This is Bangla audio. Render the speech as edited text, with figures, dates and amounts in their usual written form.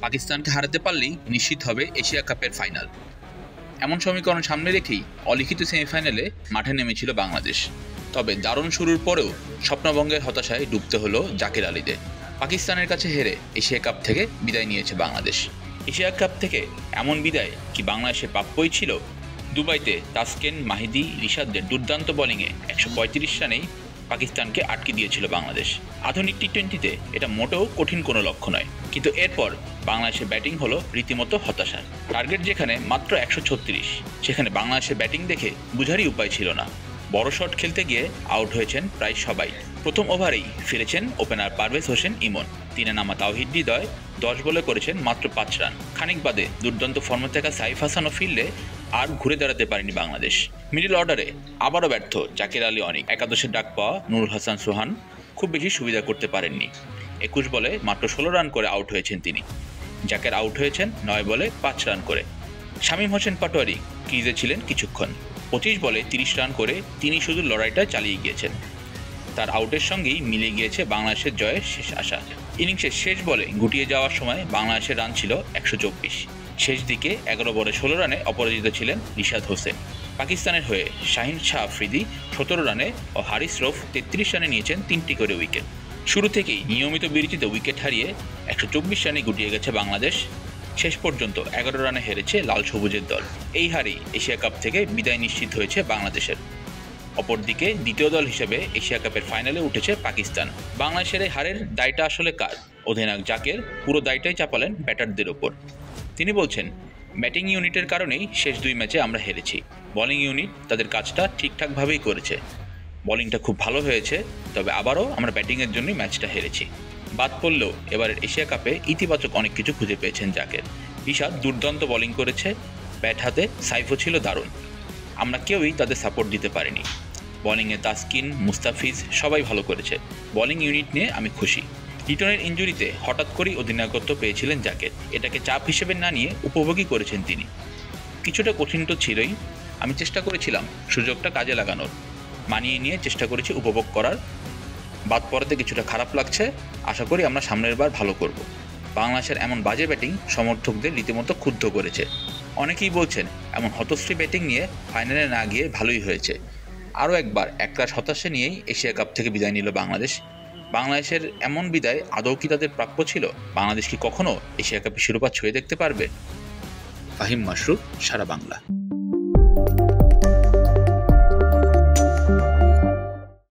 পাকিস্তানকে হারাতে পারলেই নিশ্চিত হবে এশিয়া কাপের ফাইনাল। এমন সমীকরণ সামনে রেখেই অলিখিত সেমিফাইনালে মাঠে নেমেছিল বাংলাদেশ। তবে দারুণ শুরুর পরেও স্বপ্নভঙ্গের হতাশায় ডুবতে হলো জাকির আলীদের। পাকিস্তানের কাছে হেরে এশিয়া কাপ থেকে বিদায় নিয়েছে বাংলাদেশ। এশিয়া কাপ থেকে এমন বিদায় কি বাংলাদেশের প্রাপ্যই ছিল? দুবাইতে তাসকিন, মাহিদি, রিশাদদের দুর্দান্ত বোলিংয়ে 135 রানেই পাকিস্তানকে আটকে দিয়েছিল বাংলাদেশ। আধুনিক টি-20তে এটা মোটেও কঠিন কোনো লক্ষ্য নয়, কিন্তু এরপর বাংলাদেশের ব্যাটিং হলো রীতিমতো হতাশার। টার্গেট যেখানে মাত্র 136, সেখানে বাংলাদেশের ব্যাটিং দেখে বুঝারই উপায় ছিল না। বড় শট খেলতে গিয়ে আউট হয়েছেন প্রায় সবাই। প্রথম ওভারেই ফিরেছেন ওপেনার পারভেজ হোসেন ইমন। তিনে নামা তাওহিদ হৃদয় 10 বলে করেছেন মাত্র 5 রান। খানিক বাদে দুর্দান্ত ফর্মে থাকা সাইফ হাসানও ফিরলে আর ঘুরে দাঁড়াতে পারেনি বাংলাদেশ। মিডল অর্ডারে আবারও ব্যর্থ জাকির আলী অনিক। একাদশের ডাক পাওয়া নুরুল হাসান সোহান খুব বেশি সুবিধা করতে পারেননি। 21 বলে মাত্র 16 রান করে আউট হয়েছেন তিনি। জাকের আউট হয়েছেন 9 বলে 5 রান করে। শামীম হোসেন পাটোয়ারি ক্রিজে ছিলেন কিছুক্ষণ। 25 বলে 30 রান করে তিনি শুধু লড়াইটা চালিয়ে গিয়েছেন। তার আউটের সঙ্গেই মিলে গিয়েছে বাংলাদেশের জয়ের শেষ আশা। ইনিংসের শেষ বলে গুটিয়ে যাওয়ার সময় বাংলাদেশের রান ছিল 124। শেষ দিকে 11 বলে 16 রানে অপরাজিত ছিলেন রিশাদ হোসেন। পাকিস্তানের হয়ে শাহিন শাহ আফ্রিদি 17 রানে ও হারিস রৌফ 33 রানে নিয়েছেন 3টি করে উইকেট। শুরু থেকেই নিয়মিত বিরতিতে উইকেট হারিয়ে 124 রানে গুটিয়ে গেছে বাংলাদেশ। শেষ পর্যন্ত 11 রানে হেরেছে লাল সবুজের দল। এই হারেই এশিয়া কাপ থেকে বিদায় নিশ্চিত হয়েছে বাংলাদেশের। অপরদিকে দ্বিতীয় দল হিসেবে এশিয়া কাপের ফাইনালে উঠেছে পাকিস্তান। বাংলাদেশের এই হারের দায়টা আসলে কার? অধিনায়ক জাকের পুরো দায়টাই চাপালেন ব্যাটারদের ওপর। তিনি বলছেন, ব্যাটিং ইউনিটের কারণেই শেষ 2 ম্যাচে আমরা হেরেছি। বোলিং ইউনিট তাদের কাজটা ঠিকঠাকভাবেই করেছে। বোলিংটা খুব ভালো হয়েছে, তবে আবারও আমরা ব্যাটিংয়ের জন্যই ম্যাচটা হেরেছি। বাদ পড়লেও এবারের এশিয়া কাপে ইতিবাচক অনেক কিছু খুঁজে পেয়েছেন জাকের। রিশাদ দুর্দান্ত বোলিং করেছে, ব্যাট হাতে সাইফও ছিল দারুণ। আমরা কেউই তাদের সাপোর্ট দিতে পারিনি। বোলিংয়ে তাসকিন, মুস্তাফিজ সবাই ভালো করেছে। বোলিং ইউনিট নিয়ে আমি খুশি। লিটনের ইনজুরিতে হঠাৎ করেই অধিনায়কত্ব পেয়েছিলেন জাকের। এটাকে চাপ হিসেবে না নিয়ে উপভোগই করেছেন তিনি। কিছুটা কঠিন তো ছিলই, আমি চেষ্টা করেছিলাম সুযোগটা কাজে লাগানোর। মানিয়ে নিয়ে চেষ্টা করেছি উপভোগ করার। বাদ পড়াতে কিছুটা খারাপ লাগছে, আশা করি আমরা সামনের বার ভালো করব। বাংলাদেশের এমন বাজে ব্যাটিং সমর্থকদের রীতিমতো ক্ষুব্ধ করেছে। অনেকেই বলছেন এমন হতশ্রী ব্যাটিং নিয়ে ফাইনালে না গিয়ে ভালোই হয়েছে। আরও একবার একরাশ হতাশা নিয়েই এশিয়া কাপ থেকে বিদায় নিল বাংলাদেশ। বাংলাদেশের এমন বিদায় আদৌ কি তাদের প্রাপ্য ছিল? বাংলাদেশ কি কখনো এশিয়া কাপের শিরোপা ছুঁয়ে দেখতে পারবে? ফাহিম মাশরুর, সারা বাংলা।